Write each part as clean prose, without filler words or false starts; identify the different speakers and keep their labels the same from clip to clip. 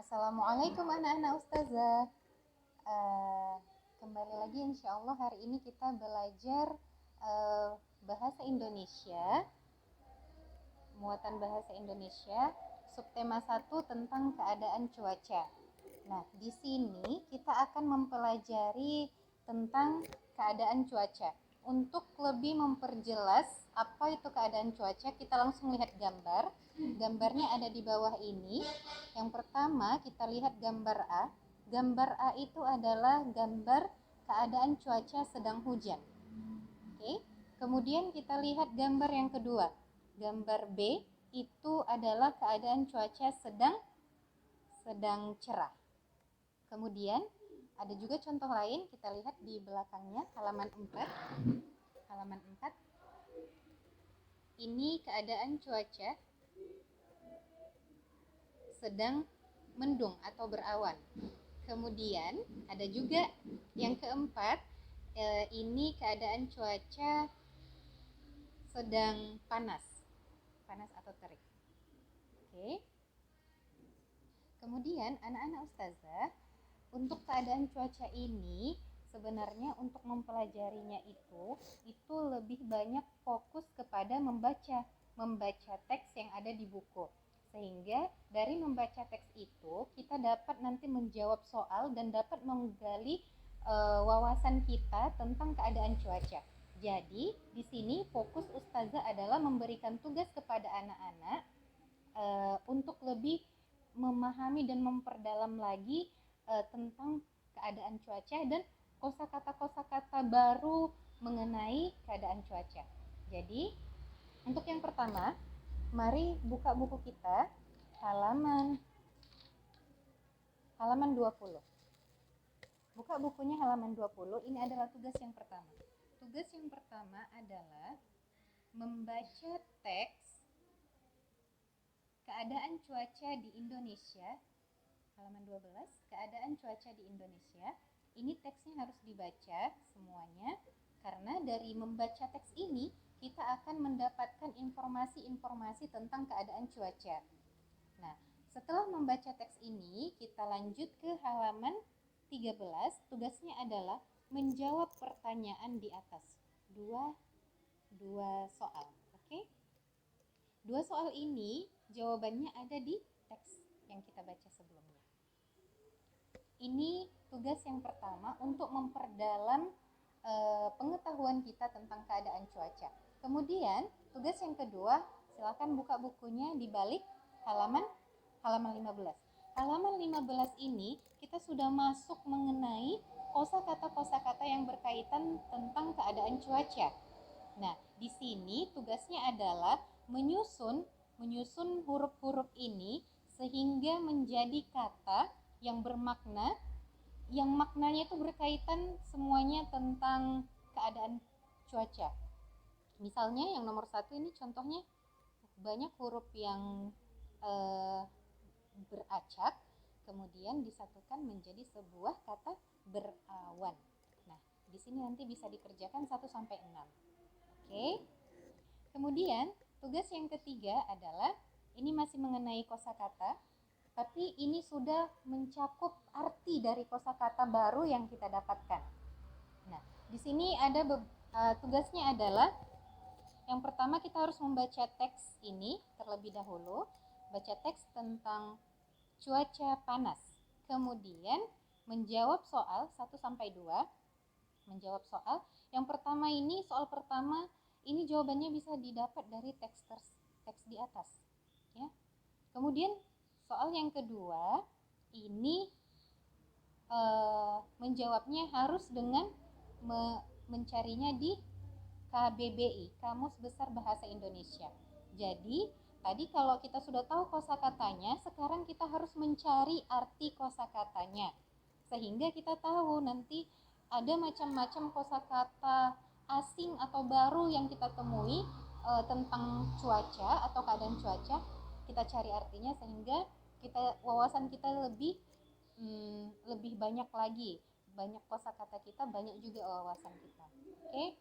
Speaker 1: Assalamualaikum anak-anak ustazah. Eh, Kembali lagi insya Allah hari ini kita belajar eh, bahasa Indonesia, muatan bahasa Indonesia, subtema 1 tentang keadaan cuaca. Nah, di sini kita akan mempelajari tentang keadaan cuaca. Untuk lebih memperjelas apa itu keadaan cuaca, kita langsung lihat gambar. Gambarnya ada di bawah ini. Yang pertama kita lihat gambar A. Gambar A itu adalah gambar keadaan cuaca sedang hujan. Oke. Kemudian kita lihat gambar yang kedua. Gambar B itu adalah keadaan cuaca sedang cerah. Kemudian ada juga contoh lain, kita lihat di belakangnya halaman 4. Halaman 4. Ini keadaan cuaca sedang mendung atau berawan. Kemudian ada juga yang keempat, ini keadaan cuaca sedang panas atau terik. Oke. Kemudian anak-anak ustazah, untuk keadaan cuaca ini sebenarnya untuk mempelajarinya itu lebih banyak fokus kepada membaca teks yang ada di buku. Sehingga dari membaca teks itu kita dapat nanti menjawab soal dan dapat menggali wawasan kita tentang keadaan cuaca. Jadi di sini fokus ustazah adalah memberikan tugas kepada anak-anak untuk lebih memahami dan memperdalam lagi tentang keadaan cuaca dan kosakata-kosakata baru mengenai keadaan cuaca. Jadi untuk yang pertama, mari buka buku kita halaman 20. Buka bukunya halaman 20. Ini adalah tugas yang pertama. Tugas yang pertama adalah membaca teks keadaan cuaca di Indonesia. Halaman 12, keadaan cuaca di Indonesia. Ini teksnya harus dibaca semuanya, karena dari membaca teks ini kita akan mendapatkan informasi-informasi tentang keadaan cuaca. Nah, setelah membaca teks ini, kita lanjut ke halaman 13. Tugasnya adalah menjawab pertanyaan di atas. Dua soal. Oke? Dua soal ini jawabannya ada di teks yang kita baca sebelumnya. Ini tugas yang pertama untuk memperdalam pengetahuan kita tentang keadaan cuaca. Kemudian tugas yang kedua, silakan buka bukunya di balik halaman 15. Halaman 15 ini kita sudah masuk mengenai kosakata-kosakata yang berkaitan tentang keadaan cuaca. Nah, di sini tugasnya adalah menyusun huruf-huruf ini sehingga menjadi kata yang bermakna, yang maknanya itu berkaitan semuanya tentang keadaan cuaca. Misalnya yang nomor 1 ini contohnya banyak huruf yang beracak, kemudian disatukan menjadi sebuah kata berawan. Nah, di sini nanti bisa dikerjakan 1 sampai 6. Oke. Kemudian tugas yang ketiga adalah ini masih mengenai kosakata, tapi ini sudah mencakup arti dari kosakata baru yang kita dapatkan. Nah, di sini ada tugasnya adalah yang pertama kita harus membaca teks ini terlebih dahulu, baca teks tentang cuaca panas. Kemudian menjawab soal 1 sampai 2. Menjawab soal. Yang pertama ini, soal pertama ini jawabannya bisa didapat dari teks di atas, ya. Kemudian soal yang kedua ini menjawabnya harus dengan mencarinya di KBBI, Kamus Besar Bahasa Indonesia. Jadi tadi kalau kita sudah tahu kosakatanya, sekarang kita harus mencari arti kosakatanya sehingga kita tahu nanti ada macam-macam kosakata asing atau baru yang kita temui tentang cuaca atau keadaan cuaca. Kita cari artinya sehingga wawasan kita lebih banyak lagi, banyak kosakata kita, banyak juga wawasan kita. Oke?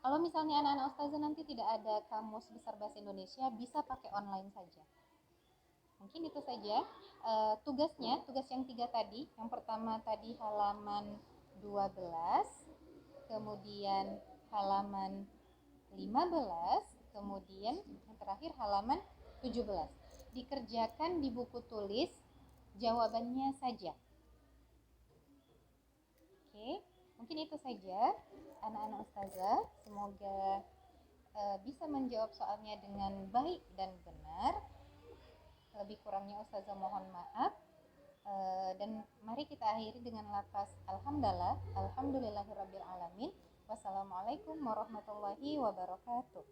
Speaker 1: Kalau misalnya anak-anak ustazah nanti tidak ada Kamus Besar Bahasa Indonesia, bisa pakai online saja. Mungkin itu saja. Tugas yang 3 tadi. Yang pertama tadi halaman 12, kemudian halaman 15, kemudian yang terakhir halaman 17. Dikerjakan di buku tulis jawabannya saja. Oke, mungkin itu saja anak-anak ustazah. Semoga bisa menjawab soalnya dengan baik dan benar. Lebih kurangnya ustazah mohon maaf. Dan mari kita akhiri dengan lafaz alhamdulillah, alhamdulillahirabbil alamin. Wassalamualaikum warahmatullahi wabarakatuh.